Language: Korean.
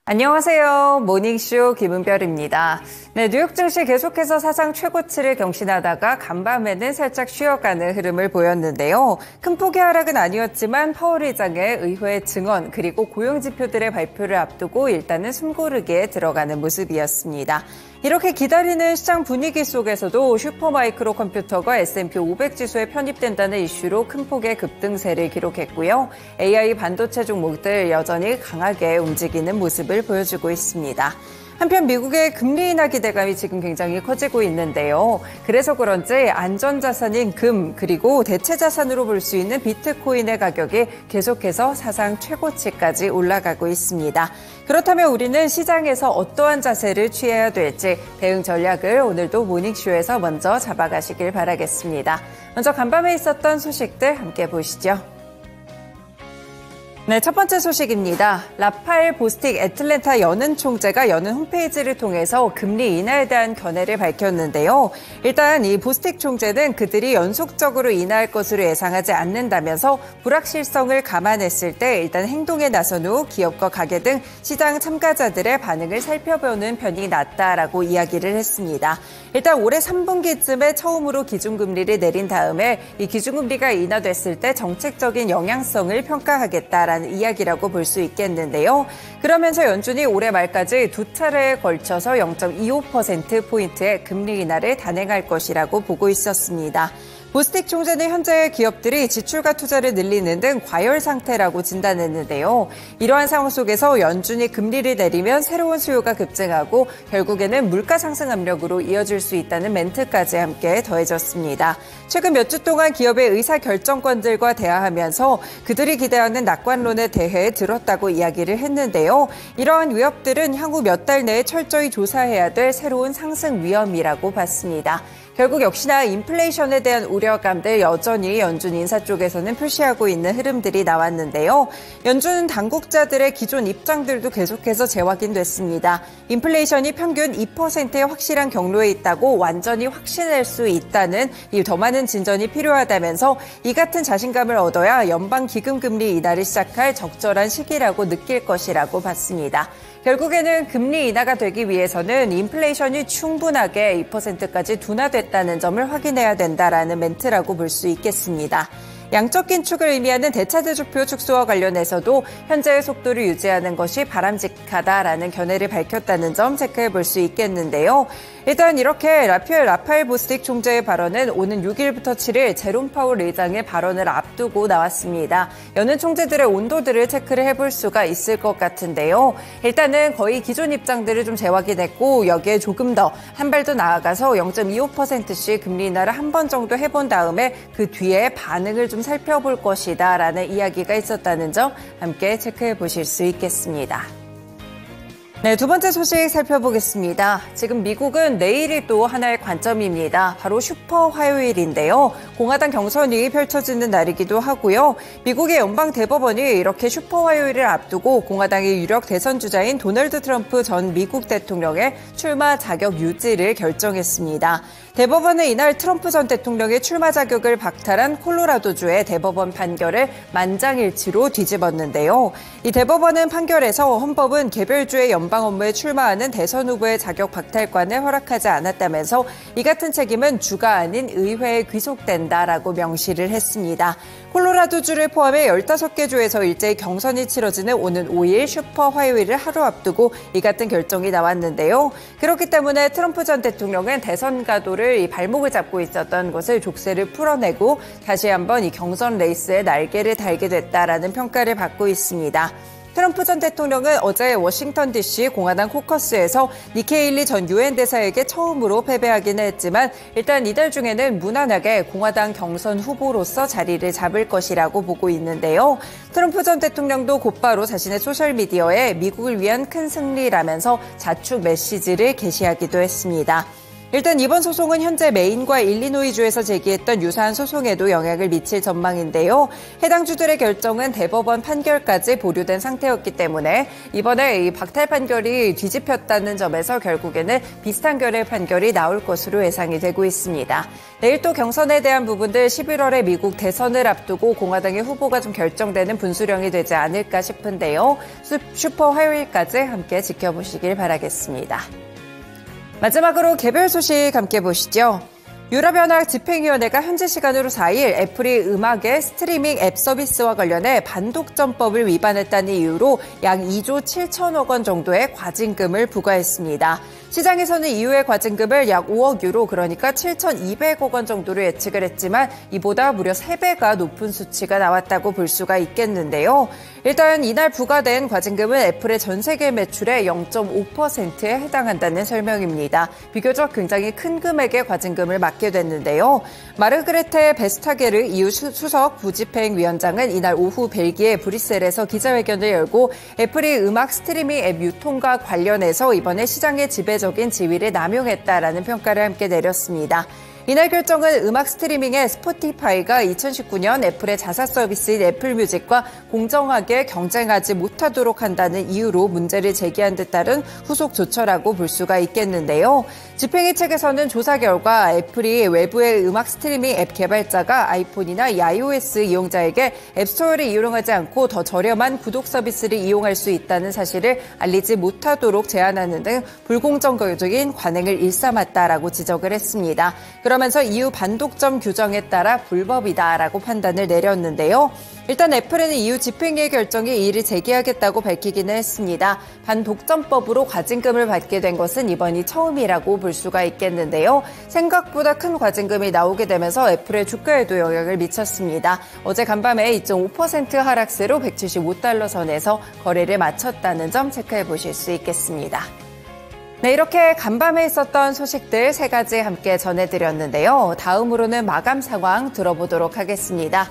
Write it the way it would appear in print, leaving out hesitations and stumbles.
안녕하세요. 모닝쇼 김은별입니다. 네, 뉴욕 증시 계속해서 사상 최고치를 경신하다가 간밤에는 살짝 쉬어가는 흐름을 보였는데요. 큰 폭의 하락은 아니었지만 파월 의장의 의회 증언 그리고 고용 지표들의 발표를 앞두고 일단은 숨고르기에 들어가는 모습이었습니다. 이렇게 기다리는 시장 분위기 속에서도 슈퍼마이크로 컴퓨터가 S&P 500 지수에 편입된다는 이슈로 큰 폭의 급등세를 기록했고요. AI 반도체 종목들 여전히 강하게 움직이는 모습을 보여주고 있습니다. 한편 미국의 금리 인하 기대감이 지금 굉장히 커지고 있는데요. 그래서 그런지 안전자산인 금 그리고 대체자산으로 볼 수 있는 비트코인의 가격이 계속해서 사상 최고치까지 올라가고 있습니다. 그렇다면 우리는 시장에서 어떠한 자세를 취해야 될지 대응 전략을 오늘도 모닝쇼에서 먼저 잡아가시길 바라겠습니다. 먼저 간밤에 있었던 소식들 함께 보시죠. 네, 첫 번째 소식입니다. 라파엘 보스틱 애틀랜타 연은 총재가 연은 홈페이지를 통해서 금리 인하에 대한 견해를 밝혔는데요. 일단 이 보스틱 총재는 그들이 연속적으로 인하할 것으로 예상하지 않는다면서 불확실성을 감안했을 때 일단 행동에 나선 후 기업과 가계 등 시장 참가자들의 반응을 살펴보는 편이 낫다라고 이야기를 했습니다. 일단 올해 3분기쯤에 처음으로 기준금리를 내린 다음에 이 기준금리가 인하됐을 때 정책적인 영향성을 평가하겠다라는 이야기라고 볼 수 있겠는데요. 그러면서 연준이 올해 말까지 두 차례에 걸쳐서 0.25%포인트의 금리 인하를 단행할 것이라고 보고 있었습니다. 보스틱 총재는 현재 기업들이 지출과 투자를 늘리는 등 과열 상태라고 진단했는데요. 이러한 상황 속에서 연준이 금리를 내리면 새로운 수요가 급증하고 결국에는 물가 상승 압력으로 이어질 수 있다는 멘트까지 함께 더해졌습니다. 최근 몇 주 동안 기업의 의사결정권들과 대화하면서 그들이 기대하는 낙관론에 대해 들었다고 이야기를 했는데요. 이러한 위협들은 향후 몇 달 내에 철저히 조사해야 될 새로운 상승 위험이라고 봤습니다. 결국 역시나 인플레이션에 대한 우려감들 여전히 연준 인사 쪽에서는 표시하고 있는 흐름들이 나왔는데요. 연준 당국자들의 기존 입장들도 계속해서 재확인됐습니다. 인플레이션이 평균 2%의 확실한 경로에 있다고 완전히 확신할 수 있다는 이 더 많은 진전이 필요하다면서 이 같은 자신감을 얻어야 연방기금금리 인하를 시작할 적절한 시기라고 느낄 것이라고 봤습니다. 결국에는 금리 인하가 되기 위해서는 인플레이션이 충분하게 2%까지 둔화됐다는 점을 확인해야 된다라는 멘트라고 볼 수 있겠습니다. 양적 긴축을 의미하는 대차대조표 축소와 관련해서도 현재의 속도를 유지하는 것이 바람직하다라는 견해를 밝혔다는 점 체크해 볼 수 있겠는데요. 일단 이렇게 라파엘 보스틱 총재의 발언은 오는 6일부터 7일 제롬 파월 의장의 발언을 앞두고 나왔습니다. 여는 총재들의 온도들을 체크를 해볼 수가 있을 것 같은데요. 일단은 거의 기존 입장들을 좀 재확인했고 여기에 조금 더 한 발 더 나아가서 0.25%씩 금리 인하를 한 번 정도 해본 다음에 그 뒤에 반응을 좀 살펴볼 것이다라는 이야기가 있었다는 점 함께 체크해 보실 수 있겠습니다. 네, 두 번째 소식 살펴보겠습니다. 지금 미국은 내일이 또 하나의 관점입니다. 바로 슈퍼 화요일인데요. 공화당 경선이 펼쳐지는 날이기도 하고요. 미국의 연방 대법원이 이렇게 슈퍼 화요일을 앞두고 공화당의 유력 대선 주자인 도널드 트럼프 전 미국 대통령의 출마 자격 유지를 결정했습니다. 대법원은 이날 트럼프 전 대통령의 출마 자격을 박탈한 콜로라도주의 대법원 판결을 만장일치로 뒤집었는데요. 이 대법원은 판결에서 헌법은 개별주의 연방 업무에 출마하는 대선 후보의 자격 박탈권을 허락하지 않았다면서 이 같은 책임은 주가 아닌 의회에 귀속된다라고 명시를 했습니다. 콜로라도주를 포함해 15개 주에서 일제히 경선이 치러지는 오는 5일 슈퍼 화요일을 하루 앞두고 이 같은 결정이 나왔는데요. 그렇기 때문에 트럼프 전 대통령은 대선 가도를 이 발목을 잡고 있었던 것을 족쇄를 풀어내고 다시 한번 이 경선 레이스에 날개를 달게 됐다라는 평가를 받고 있습니다. 트럼프 전 대통령은 어제 워싱턴 DC 공화당 코커스에서 니키 헤일리 전 유엔 대사에게 처음으로 패배하기는 했지만 일단 이달 중에는 무난하게 공화당 경선 후보로서 자리를 잡을 것이라고 보고 있는데요. 트럼프 전 대통령도 곧바로 자신의 소셜미디어에 미국을 위한 큰 승리라면서 자축 메시지를 게시하기도 했습니다. 일단 이번 소송은 현재 메인과 일리노이주에서 제기했던 유사한 소송에도 영향을 미칠 전망인데요. 해당 주들의 결정은 대법원 판결까지 보류된 상태였기 때문에 이번에 이 박탈 판결이 뒤집혔다는 점에서 결국에는 비슷한 결의 판결이 나올 것으로 예상이 되고 있습니다. 내일 또 경선에 대한 부분들 11월에 미국 대선을 앞두고 공화당의 후보가 좀 결정되는 분수령이 되지 않을까 싶은데요. 슈퍼 화요일까지 함께 지켜보시길 바라겠습니다. 마지막으로 개별 소식 함께 보시죠. 유럽연합 집행위원회가 현지 시간으로 4일 애플이 음악의 스트리밍 앱 서비스와 관련해 반독점법을 위반했다는 이유로 약 2조 7천억 원 정도의 과징금을 부과했습니다. 시장에서는 이후의 과징금을 약 5억 유로, 그러니까 7,200억 원 정도로 예측을 했지만 이보다 무려 3배가 높은 수치가 나왔다고 볼 수가 있겠는데요. 일단 이날 부과된 과징금은 애플의 전 세계 매출의 0.5%에 해당한다는 설명입니다. 비교적 굉장히 큰 금액의 과징금을 맞게 됐는데요. 마르그레테 베스타게르 EU 수석 부집행위원장은 이날 오후 벨기에 브뤼셀에서 기자회견을 열고 애플이 음악 스트리밍 앱 유통과 관련해서 이번에 시장의 지배적인 지위를 남용했다라는 평가를 함께 내렸습니다. 이날 결정은 음악 스트리밍의 스포티파이가 2019년 애플의 자사 서비스인 애플뮤직과 공정하게 경쟁하지 못하도록 한다는 이유로 문제를 제기한 데 따른 후속 조처라고 볼 수가 있겠는데요. 집행위 측에서는 조사 결과 애플이 외부의 음악 스트리밍 앱 개발자가 아이폰이나 이 iOS 이용자에게 앱스토어를 이용하지 않고 더 저렴한 구독 서비스를 이용할 수 있다는 사실을 알리지 못하도록 제한하는 등 불공정적인 관행을 일삼았다라고 지적을 했습니다. 그러면서 EU 반독점 규정에 따라 불법이다라고 판단을 내렸는데요. 일단 애플은 EU 집행위의 결정이 이의를 제기하겠다고 밝히기는 했습니다. 반독점법으로 과징금을 받게 된 것은 이번이 처음이라고 볼 수가 있겠는데요. 생각보다 큰 과징금이 나오게 되면서 애플의 주가에도 영향을 미쳤습니다. 어제 간밤에 2.5% 하락세로 175달러 선에서 거래를 마쳤다는 점 체크해 보실 수 있겠습니다. 네, 이렇게 간밤에 있었던 소식들 3가지 함께 전해드렸는데요. 다음으로는 마감 상황 들어보도록 하겠습니다.